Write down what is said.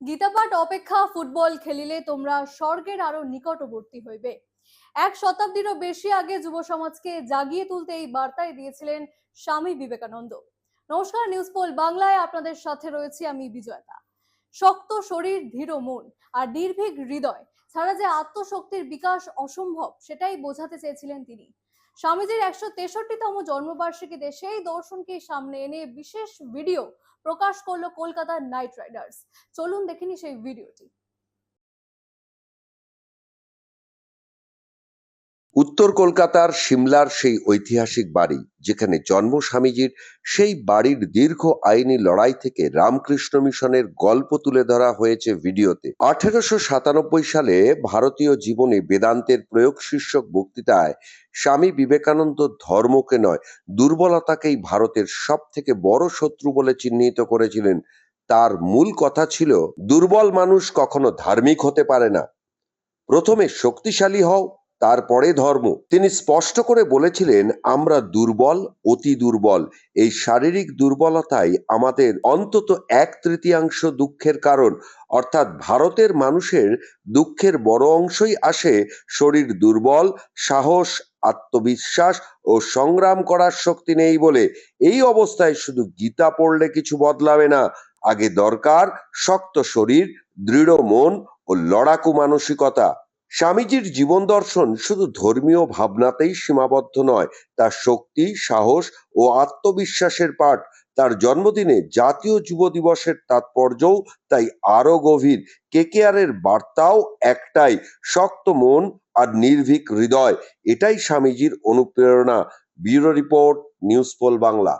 গীতাপাঠ অপেক্ষা ফুটবল খেলিলে তোমরা স্বর্গের আরো নিকটবর্তী হইবে। এক শতাব্দীরও বেশি আগে যুব সমাজকে জাগিয়ে তুলতে এই বার্তায় দিয়েছিলেন স্বামী বিবেকানন্দ। নমস্কার, নিউজ পোল বাংলায় আপনাদের সাথে রয়েছি আমি বিজয়তা। শক্ত শরীর, ধীর মন আর নির্ভীক হৃদয় ছাড়া যে আত্মশক্তির বিকাশ অসম্ভব, সেটাই বোঝাতে চেয়েছিলেন তিনি। স্বামীজির 163তম জন্মবার্ষিকীতে সেই দর্শনকে সামনে এনে বিশেষ ভিডিও প্রকাশ করলো কলকাতার নাইট রাইডার্স। চলুন দেখিনি সেই ভিডিওটি। উত্তর কলকাতার সিমলার সেই ঐতিহাসিক বাড়ি যেখানে জন্ম স্বামীজির, সেই বাড়ির দীর্ঘ আইনি লড়াই থেকে রামকৃষ্ণ মিশনের গল্প তুলে ধরা হয়েছে ভিডিওতে। 1897 সালে ভারতীয় জীবনে বেদান্তের প্রয়োগ শীর্ষক বক্তৃতায় স্বামী বিবেকানন্দ ধর্মকে নয়, দুর্বলতাকেই ভারতের সব থেকে বড় শত্রু বলে চিহ্নিত করেছিলেন। তার মূল কথা ছিল, দুর্বল মানুষ কখনো ধার্মিক হতে পারে না, প্রথমে শক্তিশালী হও, তারপরে ধর্ম। তিনি স্পষ্ট করে বলেছিলেন, আমরা দুর্বল, অতি দুর্বল। এই শারীরিক দুর্বলতাই আমাদের অন্তত 1/3 দুঃখের কারণ। অর্থাৎ ভারতের মানুষের দুঃখের বড় অংশই আসে শরীর দুর্বল, সাহস, আত্মবিশ্বাস ও সংগ্রাম করার শক্তি নেই বলে। এই অবস্থায় শুধু গীতা পড়লে কিছু বদলাবে না। আগে দরকার শক্ত শরীর, দৃঢ় মন ও লড়াকু মানসিকতা। স্বামীজির জীবন দর্শন শুধু ধর্মীয় ভাবনাতেই সীমাবদ্ধ নয়, তার শক্তি, সাহস ও আত্মবিশ্বাসের পাঠ। তার জন্মদিনে জাতীয় যুব দিবসের তাৎপর্যও তাই আরো গভীর। কেকেআরের বার্তাও একটাই, শক্ত মন আর নির্ভীক হৃদয়। এটাই স্বামীজির অনুপ্রেরণা। Bureau report, News Pole Bangla.